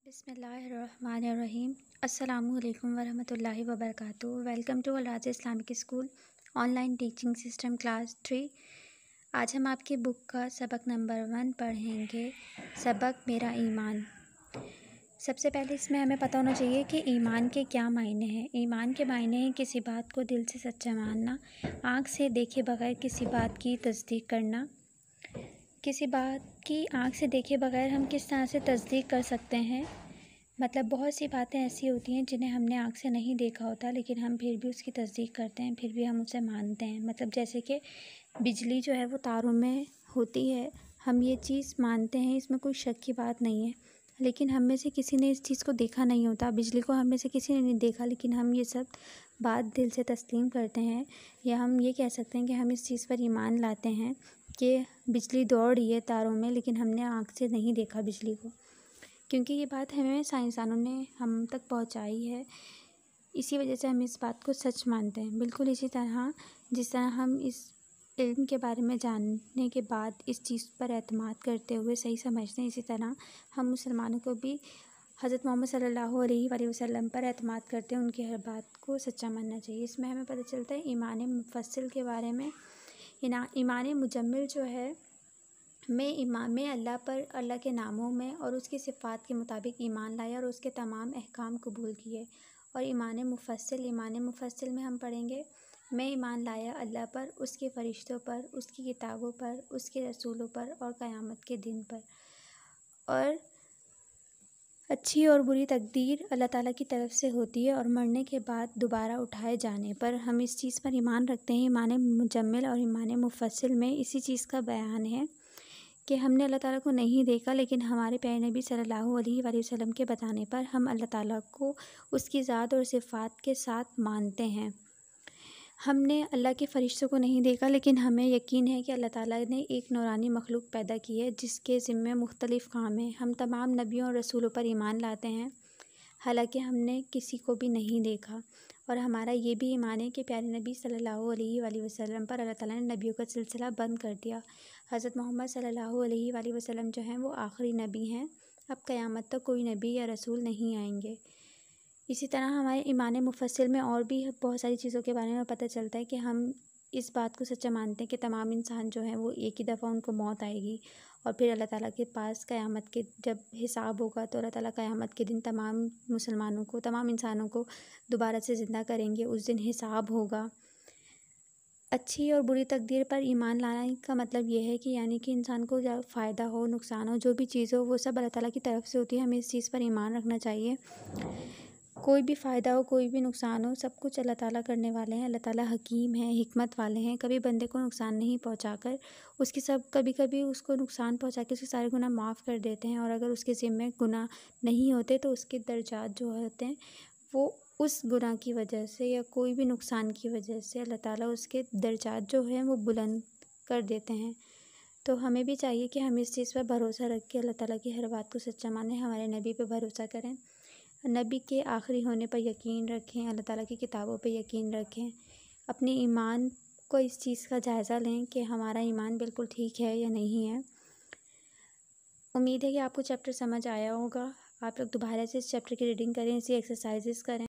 बिस्मिल्लाहिर्रहमानिर्रहीम। अस्सलामुअलैकुम वरहमतुल्लाहि वबरकातुहू। Welcome to Al Raj Islamic school online teaching system class 3। आज हम आपकी बुक का सबक नंबर 1 पढ़ेंगे, सबक मेरा ईमान। सबसे पहले इसमें हमें पता होना चाहिए कि ईमान के क्या मायने हैं। ईमान के मायने हैं किसी बात को दिल से सच्चा मानना, आँख से देखे बगैर किसी बात की तस्दीक करना। किसी बात की आँख से देखे बगैर हम किस तरह से तस्दीक कर सकते हैं, मतलब बहुत सी बातें ऐसी होती हैं जिन्हें हमने आँख से नहीं देखा होता, लेकिन हम फिर भी उसकी तस्दीक करते हैं, फिर भी हम उसे मानते हैं। मतलब जैसे कि बिजली जो है वो तारों में होती है, हम ये चीज़ मानते हैं, इसमें कोई शक की बात नहीं है। लेकिन हम में से किसी ने इस चीज़ को देखा नहीं होता, बिजली को हम में से किसी ने नहीं देखा, लेकिन हम ये सब बात दिल से तस्लीम करते हैं। या हम ये कह सकते हैं कि हम इस चीज़ पर ईमान लाते हैं कि बिजली दौड़ रही है तारों में, लेकिन हमने आँख से नहीं देखा बिजली को, क्योंकि ये बात हमें साइंसदानों ने हम तक पहुंचाई है। इसी वजह से हम इस बात को सच मानते हैं। बिल्कुल इसी तरह जिस तरह हम इस इल्म के बारे में जानने के बाद इस चीज़ पर एतमाद करते हुए सही समझते हैं, इसी तरह हम मुसलमानों को भी हज़रत मोहम्मद सल्लल्लाहु अलैहि वसल्लम पर एतमाद करते हैं, उनकी हर बात को सच्चा मानना चाहिए। इसमें हमें पता चलता है ईमान मुफस्सिल के बारे में। ईमान मुजम्मिल जो है, मैं अल्लाह पर, अल्लाह के नामों में और उसकी सिफ़ात के मुताबिक ईमान लाया और उसके तमाम अहकाम कबूल किए। और ईमान मुफस्सिल में हम पढ़ेंगे, मैं ईमान लाया अल्लाह पर, उसके फ़रिश्तों पर, उसकी किताबों पर, उसके रसूलों पर और क़यामत के दिन पर। और अच्छी और बुरी तकदीर अल्लाह ताला की तरफ से होती है और मरने के बाद दोबारा उठाए जाने पर हम इस चीज़ पर ईमान रखते हैं। ईमान मुजम्मिल और ईमान मुफस्सिल में इसी चीज़ का बयान है कि हमने अल्लाह ताला को नहीं देखा, लेकिन हमारे प्यारे नबी सल्लल्लाहु अलैहि वसल्लम के बताने पर हम अल्लाह ताला को उसकी ज़ात और सिफ़ात के साथ मानते हैं। हमने अल्लाह के फ़रिश्तों को नहीं देखा, लेकिन हमें यकीन है कि अल्लाह ताला ने एक नूरानी मखलूक पैदा की है जिसके ज़िम्मे मुख्तलिफ़ काम हैं। हम तमाम नबियों और रसूलों पर ईमान लाते हैं, हालांकि हमने किसी को भी नहीं देखा। और हमारा ये भी ईमान है कि प्यारे नबी सल्लल्लाहु अलैहि वसल्लम पर अल्लाह ताला ने नबियों का सिलसिला बंद कर दिया। हज़रत मोहम्मद सल्लल्लाहु अलैहि वसल्लम जो हैं वो आखिरी नबी हैं। अब क़यामत तक कोई नबी या रसूल नहीं आएंगे। इसी तरह हमारे ईमान मुफस्सिल में और भी बहुत सारी चीज़ों के बारे में पता चलता है कि हम इस बात को सच्चा मानते हैं कि तमाम इंसान जो हैं वो एक ही दफ़ा उनको मौत आएगी और फिर अल्लाह ताला के पास क़यामत के जब हिसाब होगा तो अल्लाह ताला क़यामत के दिन तमाम मुसलमानों को, तमाम इंसानों को दोबारा से ज़िंदा करेंगे। उस दिन हिसाब होगा। अच्छी और बुरी तकदीर पर ईमान लाने का मतलब ये है कि यानी कि इंसान को जब फ़ायदा हो, नुकसान हो, जो भी चीज़ हो, वो सब अल्लाह ताला की तरफ से होती है। हमें इस चीज़ पर ईमान रखना चाहिए। कोई भी फ़ायदा हो, कोई भी नुकसान हो, सब कुछ अल्लाह ताला करने वाले हैं। अल्लाह ताला हकीम है, हिकमत वाले हैं। कभी बंदे को नुकसान नहीं पहुंचाकर उसकी कभी कभी उसको नुकसान पहुंचा के उसके सारे गुनाह माफ़ कर देते हैं। और अगर उसके ज़िम्मे गुनाह नहीं होते तो उसके दर्जात जो होते हैं वो उस गुनाह की वजह से या कोई भी नुकसान की वजह से अल्लाह ताला उसके दर्जात जो हैं वो बुलंद कर देते हैं। तो हमें भी चाहिए कि हम इस चीज़ पर भरोसा रख के अल्लाह ताला की हर बात को सच्चा मानें, हमारे नबी पे भरोसा करें, नबी के आखिरी होने पर यकीन रखें, अल्लाह ताला की किताबों पे यकीन रखें। अपने ईमान को इस चीज़ का जायज़ा लें कि हमारा ईमान बिल्कुल ठीक है या नहीं है। उम्मीद है कि आपको चैप्टर समझ आया होगा। आप लोग दोबारा से इस चैप्टर की रीडिंग करें, इसी एक्सरसाइजेस करें।